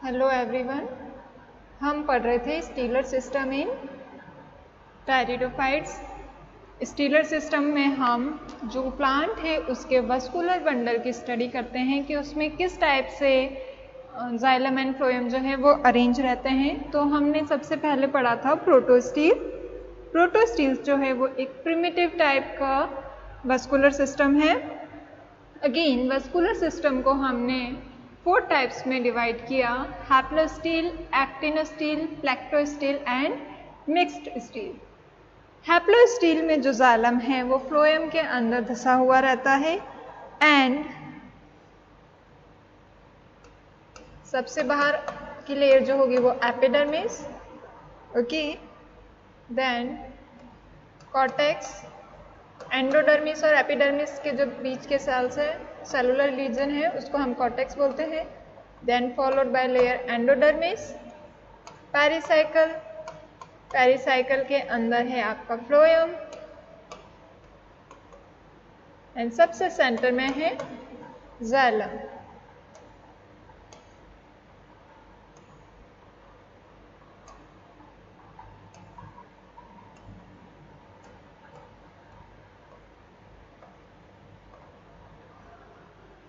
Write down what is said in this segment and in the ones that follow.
Hello everyone, हम पढ़ रहे थे stealer system in pteridophytes. Stealer system में हम जो प्लांट है उसके वस्कुलर बंडल की स्टडी करते हैं कि उसमें किस टाइप से जाइलम एंड फ्लोएम जो है वो अरेंज रहते हैं। तो हमने सबसे पहले पढ़ा था प्रोटोस्टील। प्रोटोस्टील जो है वो एक प्रिमिटिव टाइप का वस्कुलर सिस्टम है। अगेन वस्कुलर सिस्टम को हमने 4 टाइप्स में डिवाइड किया: हैप्लोस्टील, एक्टिनोस्टील, प्लेक्टोस्टील एंड मिक्स्ड स्टील। हैप्लोस्टील में जो जाइलम है वो फ्लोएम के अंदर धंसा हुआ रहता है एंड सबसे बाहर की लेयर जो होगी वो epidermis, okay, then cortex, endodermis और एपिडर्मिस के जो बीच के सेल्स है, सेलुलर रीजन है, उसको हम कॉर्टेक्स बोलते हैं। Then followed by layer endodermis, pericycle, pericycle के अंदर है आपका फ्लोएम एंड सबसे सेंटर में है जाइलम।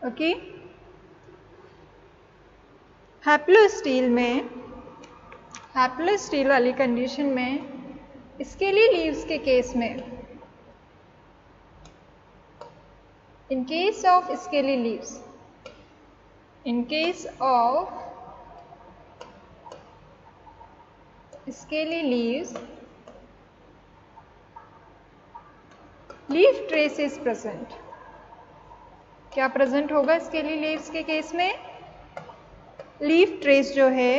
ओके, हैप्लोस्टील में, हैप्लोस्टील वाली कंडीशन में स्केली लीव्स के केस में, in case of scaly leaves, in case of scaly leaves, leaf trace is present. क्या प्रेजेंट होगा स्केली लीव्स के केस में? लीफ ट्रेस जो है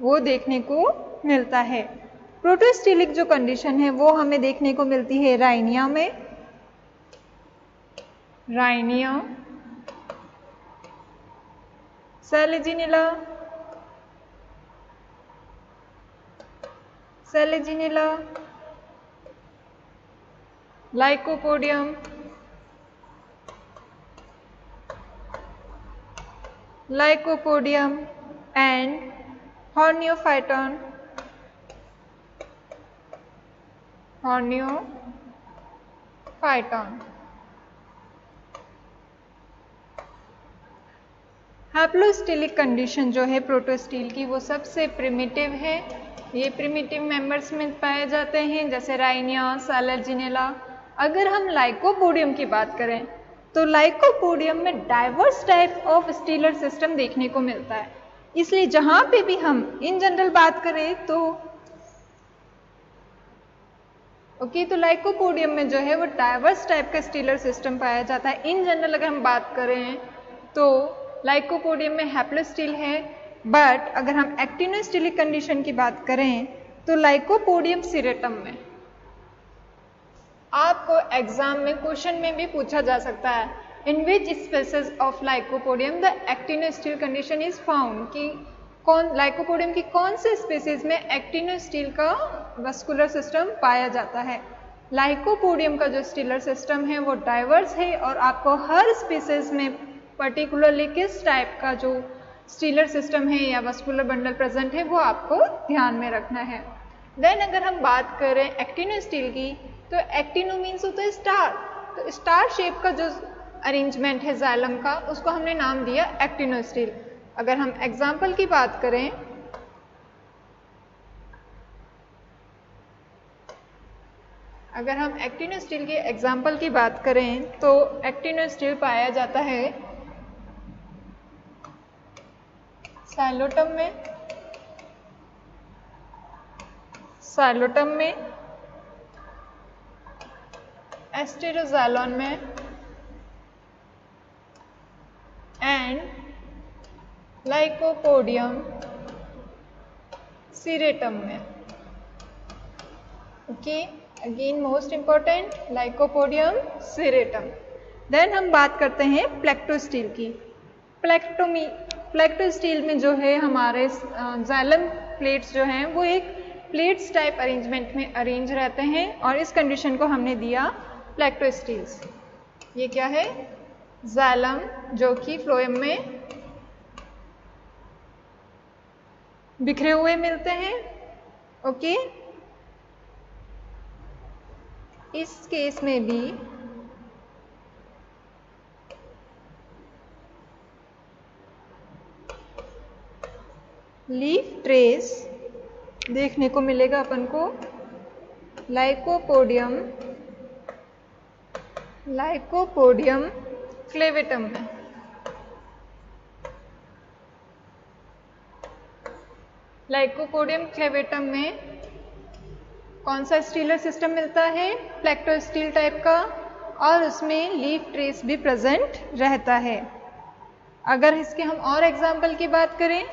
वो देखने को मिलता है। प्रोटोस्टीलिक जो कंडीशन है वो हमें देखने को मिलती है राइनिया में, Rhynia, Selaginella, Selaginella, Lycopodium, Lycopodium and Horneophyton, Horneophyton. Haplostelic condition जो है प्रोटोस्टील की वो सबसे प्रिमिटिव है। ये प्रिमिटिव मेंबर्स में पाए जाते हैं जैसे राइनिया, सेलेजिनिला। अगर हम लाइकोपोडियम की बात करें तो लाइकोपोडियम में diverse type of stealer system देखने को मिलता है। इसलिए जहां पे भी हम इन जनरल बात करें तो तो लाइकोपोडियम में जो है वो डाइवर्स टाइप का स्टीलर सिस्टम पाया जाता है। इन जनरल अगर हम बात करें तो लाइकोपोडियम में हैप्लोस्टील है, बट अगर हम एक्टिनोस्टीलिक कंडीशन की बात करें तो लाइकोपोडियम सिरेटम में। आपको एग्जाम में क्वेश्चन में भी पूछा जा सकता है, in which species of Lycopodium the actinostele condition is found, कि कौन लाइकोपोडियम की कौन से स्पीसीज में एक्टिनोस्टील का वस्कुलर सिस्टम पाया जाता है। लाइकोपोडियम का जो स्टीलर सिस्टम है वो डाइवर्स है और आपको हर स्पीसीज में पर्टिकुलरली किस टाइप का जो स्टीलर सिस्टम है या वस्कुलर बंडल प्रेजेंट है वो आपको ध्यान में रखना है। देन अगर हम बात करें एक्टिनोस्टील की तो एक्टिनो मीन्स होता है स्टार, तो स्टार शेप का जो अरेंजमेंट है जाइलम का उसको हमने नाम दिया एक्टिनोस्टील। अगर हम एग्जाम्पल की बात करें अगर हम एक्टिनोस्टील के एग्जाम्पल की बात करें तो एक्टिनोस्टील पाया जाता है साइलोटम में, साइलोटम में, एस्टेरोजाइलोन में एंड लाइकोपोडियम सिरेटम में। Okay, again most important Lycopodium serratum. Then हम बात करते हैं प्लेक्टोस्टील की। प्लेक्टोस्टील में जो है हमारे जाइलम प्लेट्स जो हैं वो एक प्लेट्स टाइप अरेंजमेंट में अरेंज रहते हैं और इस कंडीशन को हमने दिया प्लेक्टोस्टील्स। ये क्या है? जाइलम जो कि फ्लोएम में बिखरे हुए मिलते हैं। ओके, इस केस में भी लीफ ट्रेस देखने को मिलेगा अपन को लाइकोपोडियम क्लेवेटम में। लाइकोपोडियम क्लेवेटम में कौन सा स्टीलर सिस्टम मिलता है? प्लेक्टोस्टील टाइप का, और उसमें लीफ ट्रेस भी प्रेजेंट रहता है। अगर इसके हम और एग्जाम्पल की बात करें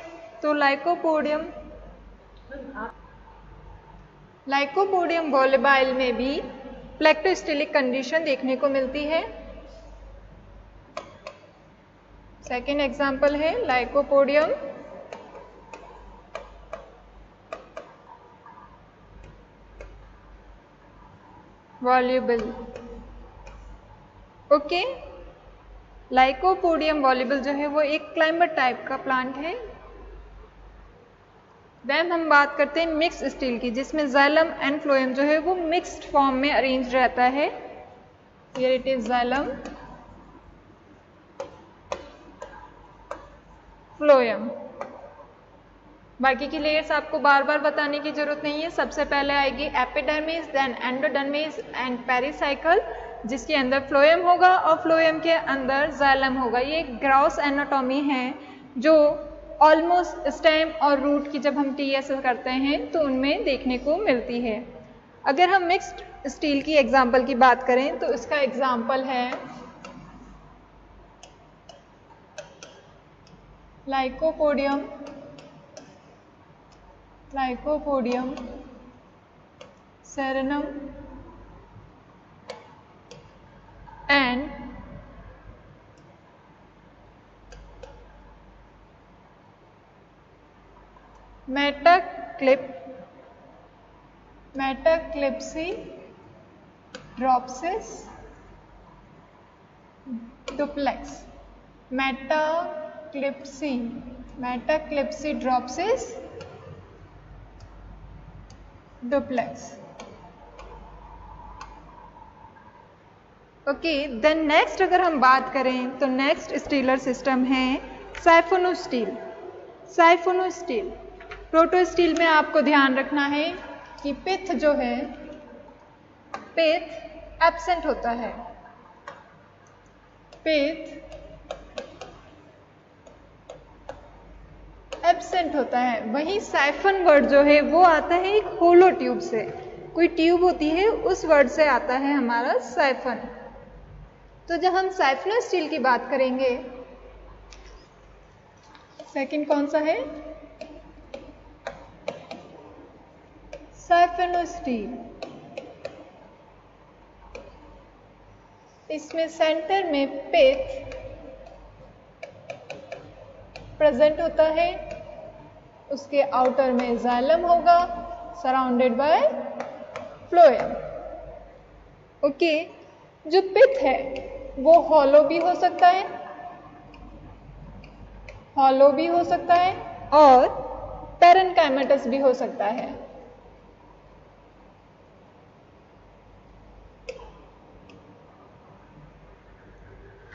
तो लाइकोपोडियम वॉलेबाइल में भी प्लेक्टोस्टिलिक कंडीशन देखने को मिलती है। सेकेंड एग्जाम्पल है lycopodium voluble. Okay, lycopodium voluble जो है वो एक क्लाइंबर टाइप का प्लांट है। देन हम बात करते हैं मिक्स्ड स्टील की, जिसमें जाइलम एंड फ्लोएम जो है वो मिक्स्ड फॉर्म में अरेंज रहता है। Here it is xylem, phloem. बाकी की लेयर्स आपको बार बार बताने की जरूरत नहीं है। सबसे पहले आएगी epidermis, then endodermis and pericycle, जिसके अंदर फ्लोएम होगा और फ्लोएम के अंदर जाइलम होगा। ये ग्रॉस एनाटॉमी है जो ऑलमोस्ट स्टेम और रूट की जब हम टीएसएल करते हैं तो उनमें देखने को मिलती है। अगर हम मिक्स्ड स्टील की एग्जाम्पल की बात करें तो इसका एग्जाम्पल है Lycopodium cernuum and metaclepsydropsis duplex. Metaclepsydropsis duplex. Okay, then next अगर हम बात करें तो नेक्स्ट स्टीलर सिस्टम है साइफोनोस्टील। प्रोटोस्टील में आपको ध्यान रखना है कि पिथ जो है, पिथ एब्सेंट होता है। वहीं साइफन वर्ड जो है वो आता है एक होलो ट्यूब से, कोई ट्यूब होती है उस वर्ड से आता है हमारा साइफन। तो जब हम साइफोनोस्टील की बात करेंगे, सेकंड कौन सा है? साइफोनोस्टील। इसमें सेंटर में पिथ प्रेजेंट होता है, उसके आउटर में जाइलम होगा सराउंडेड बाय फ्लोएम। ओके, जो पिथ है वो हॉलो भी हो सकता है और पैरेन्काइमेटस भी हो सकता है।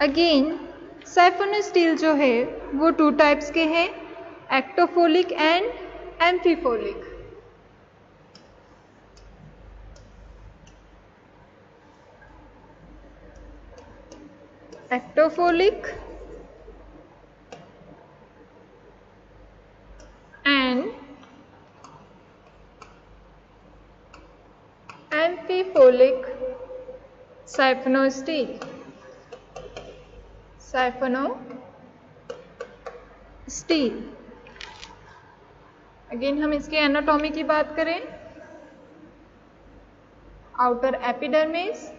अगेन साइफोनोस्टील जो है वो टू टाइप्स के हैं, ectophloic and amphiphloic. Ectophloic and amphiphloic siphonostele. Again हम इसके एनाटॉमी की बात करें, outer epidermis,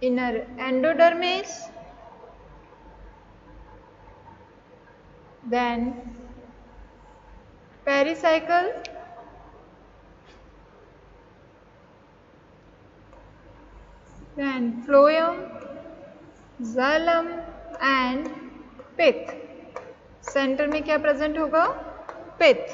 inner endodermis, then pericycle, then phloem, xylem and pith. Centre में क्या प्रेजेंट होगा? Pith.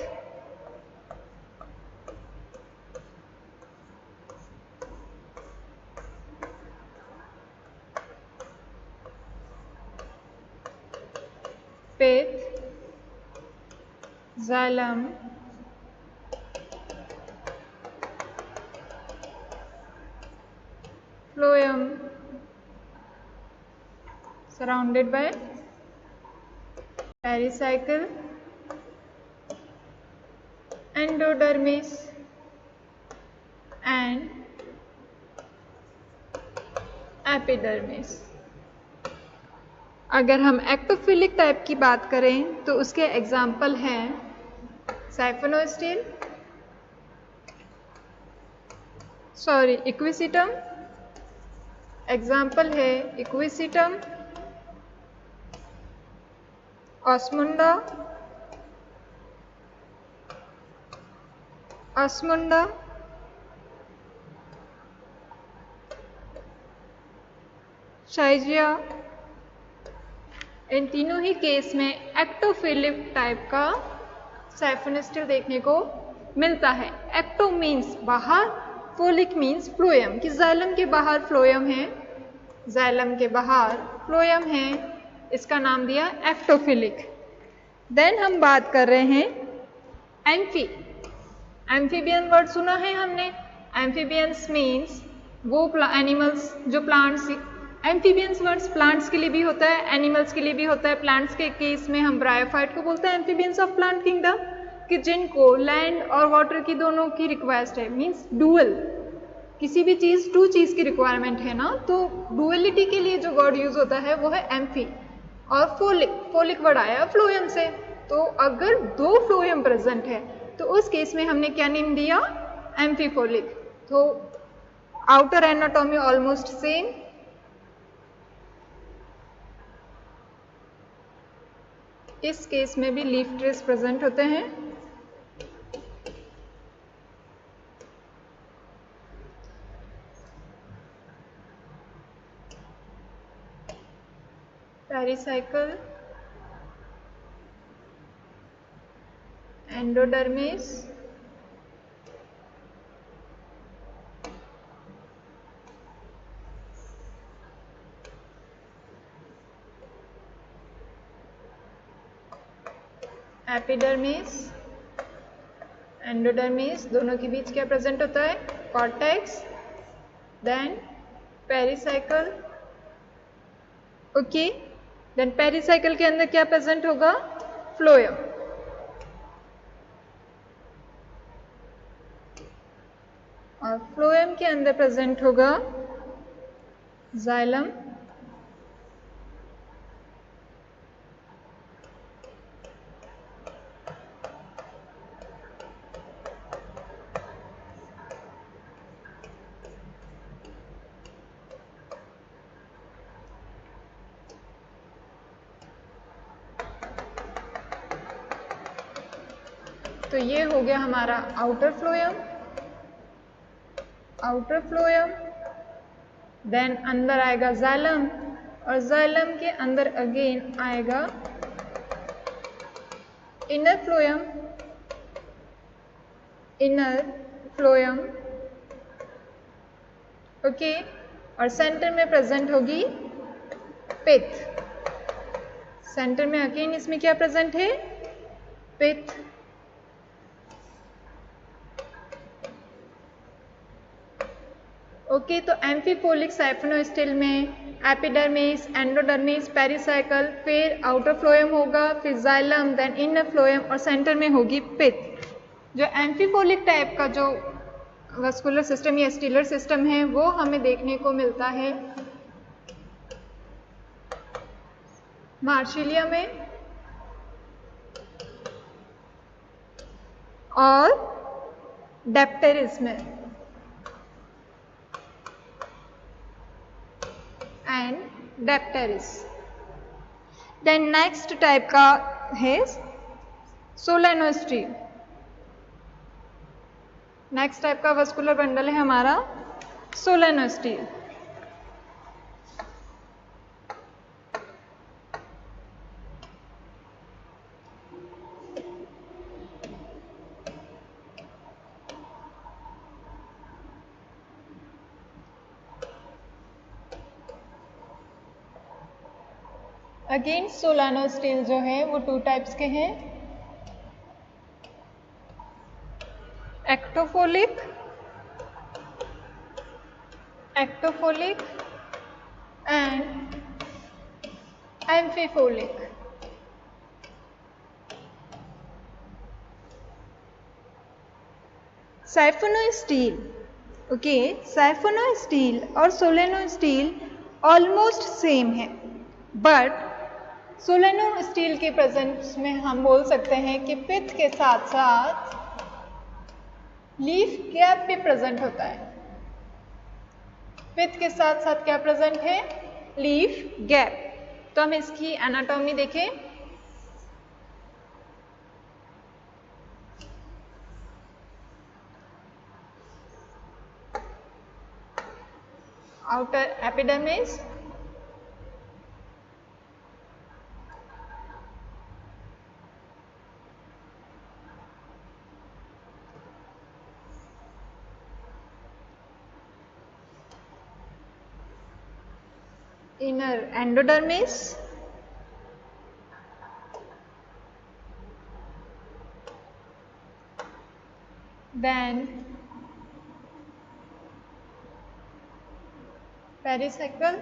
Pith, xylem, phloem, surrounded by pericycle, endodermis and epidermis. अगर हम एक्टोफिलिक टाइप की बात करें तो उसके एग्जाम्पल हैं साइफोनोस्टिल, इक्विसिटम, एग्जाम्पल है इक्विसिटम, ऑस्मुंडा, शाइजिया। इन तीनों ही केस में एक्टोफिलिक टाइप का साइफोनोस्टिल देखने को मिलता है। एक्टो मीन्स बाहर, फोलिक मीन्स फ्लोएम, कि जाइलम के बाहर फ्लोएम है, जाइलम के बाहर फ्लोएम है, इसका नाम दिया एक्टोफिलिक। देन हम बात कर रहे हैं एम्फीबियन वर्ड सुना है हमने। एम्फीबियंस मीन्स वो एनिमल्स जो प्लांट्स, एम्फीबियंस वर्ड्स प्लांट्स के लिए भी होता है, एनिमल्स के लिए भी होता है। प्लांट्स के केस में हम ब्रायोफाइट को बोलते हैं एम्फीबियंस ऑफ प्लांट किंगडम, कि जिनको लैंड और वाटर की दोनों की रिक्वेस्ट है, मीन्स डुअल, किसी भी चीज़ टू चीज़ की रिक्वायरमेंट है ना, तो डुअलिटी के लिए जो वर्ड यूज होता है वो है एम्फी। और फोलिक वर्ड आया फ्लोएम से, तो अगर दो फ्लोएम प्रेजेंट है तो उस केस में हमने क्या नेम दिया? एम्फीफोलिक। तो आउटर एनाटॉमी ऑलमोस्ट सेम। इस केस में भी लीफ ट्रेस प्रेजेंट होते हैं। पेरिसाइकल, एंडोडर्मिस, एपिडर्मिस, एंडोडर्मिस, दोनों के बीच क्या प्रेजेंट होता है? Cortex, then pericycle. Okay, then pericycle के अंदर क्या प्रेजेंट होगा? फ्लोएम। और फ्लोएम के अंदर प्रेजेंट होगा जाइलम, तो ये हो गया हमारा आउटर फ्लोएम। देन अंदर आएगा जाइलम, और जाइलम के अंदर अगेन आएगा इनर फ्लोएम। ओके, और सेंटर में प्रेजेंट होगी पित्त। सेंटर में अगेन इसमें क्या प्रेजेंट है? पित्त। ओके, तो एम्फीफोलिक साइफोनोस्टिल में एपिडर्मिस, एंडोडर्मिस, पेरिसाइकल, फिर आउटर फ्लोएम होगा, फिर जाइलम, देन इनर फ्लोएम, और सेंटर में होगी पित्त। जो एम्फीफोलिक टाइप का जो वस्कुलर सिस्टम या स्टीलर सिस्टम है वो हमें देखने को मिलता है मार्शिलिया में और डेप्टेरिस में एंड डेप्टेरिस। देन नेक्स्ट टाइप का है सोलेनोस्टील। नेक्स्ट टाइप का वस्कुलर बंडल है हमारा सोलेनोस्टील। अगेन सोलानो स्टील जो है वो 2 टाइप्स के हैं, ectophloic and एम्फीफोलिक। साइफोनो steel, okay, साइफोनो steel और सोलेनो स्टील ऑलमोस्ट सेम है, बट सोलेनो स्टील के प्रेजेंस में हम बोल सकते हैं कि पिथ के साथ साथ लीफ गैप भी प्रेजेंट होता है। पिथ के साथ साथ क्या प्रेजेंट है? Leaf gap. तो हम इसकी एनाटॉमी देखें। Outer epidermis, inner endodermis, then pericycle,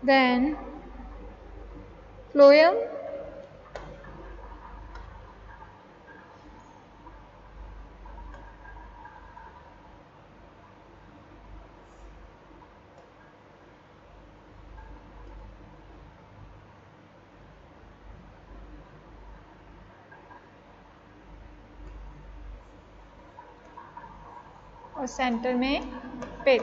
then phloem, और सेंटर में पिथ।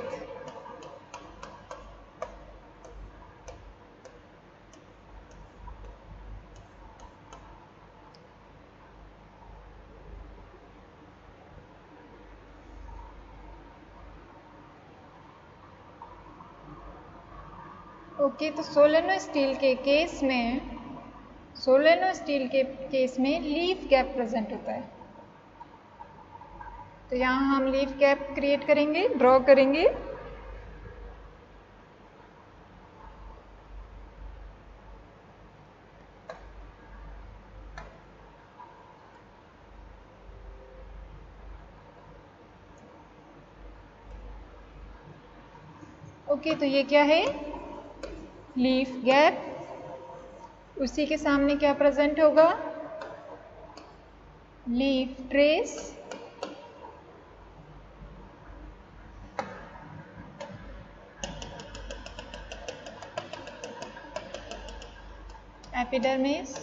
ओके, तो सोलेनो स्टील के केस में लीफ गैप प्रेजेंट होता है। तो यहाँ हम लीफ गैप क्रिएट करेंगे, ड्रॉ करेंगे। ओके, तो ये क्या है? Leaf gap. उसी के सामने क्या प्रेजेंट होगा? Leaf trace, epidermis,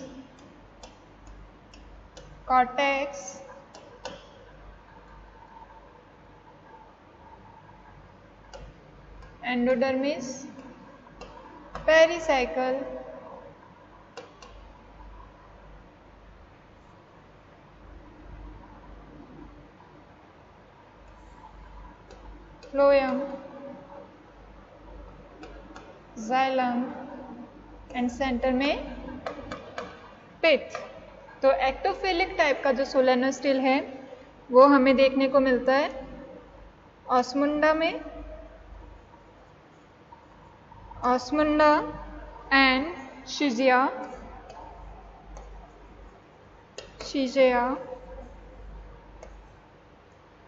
cortex, endodermis, pericycle, phloem, xylem and centre में पिथ। तो एक्टोफिलिक टाइप का जो सोलेनो स्टील है वो हमें देखने को मिलता है ऑस्मुंडा में, ऑस्मुंडा एंड शिजिया,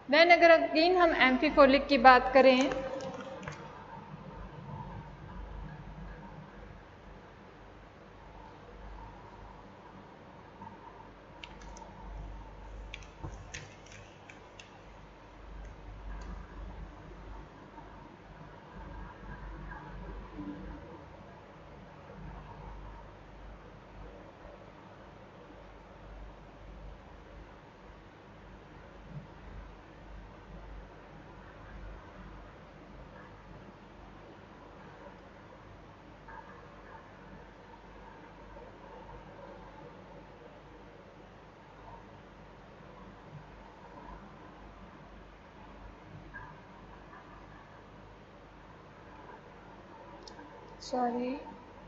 देन अगर अगेन हम एम्फीफोलिक की बात करें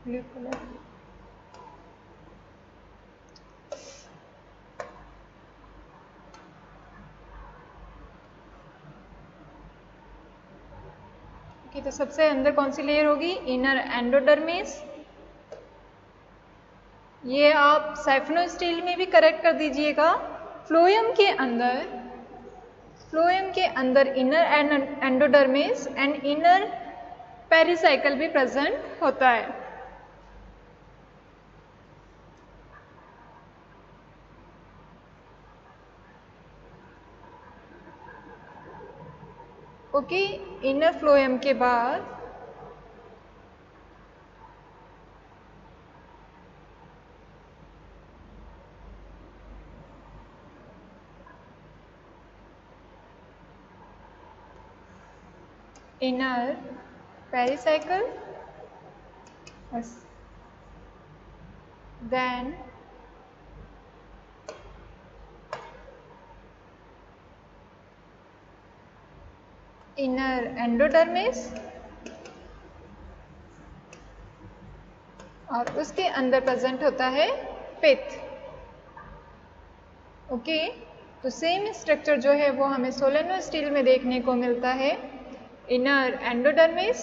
ब्लू कलर, कि तो सबसे अंदर कौन सी लेयर होगी? Inner endodermis. ये आप साइफिनो में भी करेक्ट कर दीजिएगा। फ्लोएम के अंदर inner endodermis and inner pericycle भी प्रेजेंट होता है। ओके, इनर फ्लोएम के बाद inner pericycle, then inner endodermis और उसके अंदर प्रेजेंट होता है पित्त। ओके, तो सेम स्ट्रक्चर जो है वो हमें सोलेनोस्टील में देखने को मिलता है। Inner endodermis,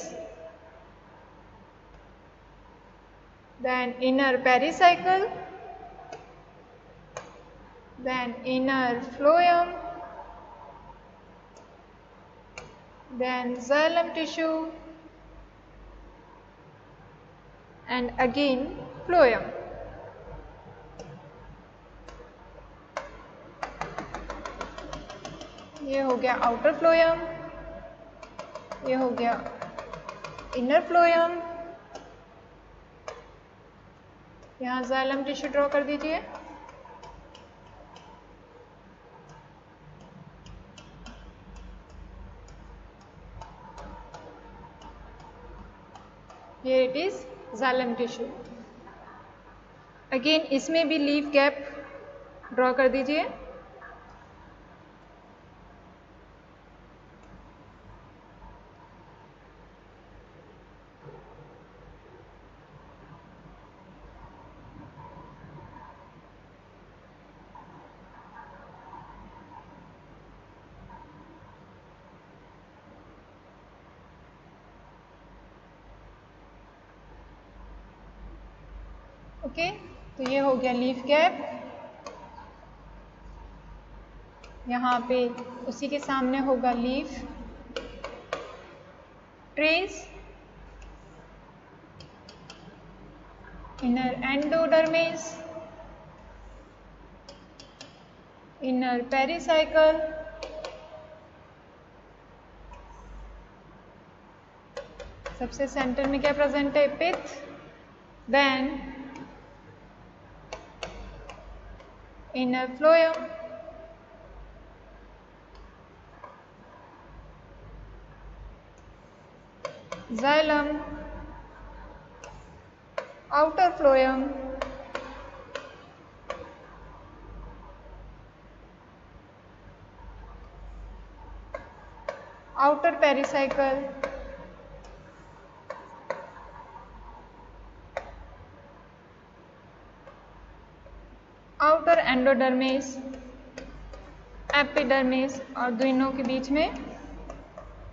then inner pericycle, then inner phloem, then xylem tissue and again phloem. ये हो गया आउटर फ्लोएम, ये हो गया इनर फ्लोएम। यहाँ जाइलम टिश्यू ड्रॉ कर दीजिए। Here it is xylem tissue. Again इसमें भी लीफ गैप ड्रॉ कर दीजिए। ओके, तो ये हो गया लीफ गैप। यहाँ पे उसी के सामने होगा leaf trace, inner endodermis, inner pericycle, सबसे सेंटर में क्या प्रेजेंट है? Pith, then inner phloem, xylem, outer phloem, outer pericycle, outer endodermis, epidermis और दोनों के बीच में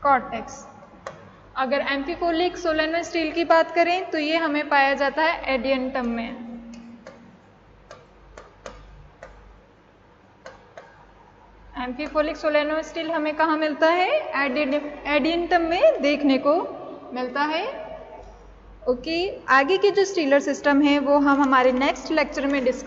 कॉर्टेक्स। अगर एम्फीफोलिक सोलेनोस्टील की बात करें तो ये हमें पाया जाता है एडियंटम में। एम्फीफोलिक सोलेनोस्टील हमें कहाँ मिलता है? एडियंटम में देखने को मिलता है। ओके, आगे के जो स्टीलर सिस्टम है वो हम हमारे नेक्स्ट लेक्चर में डिस्कस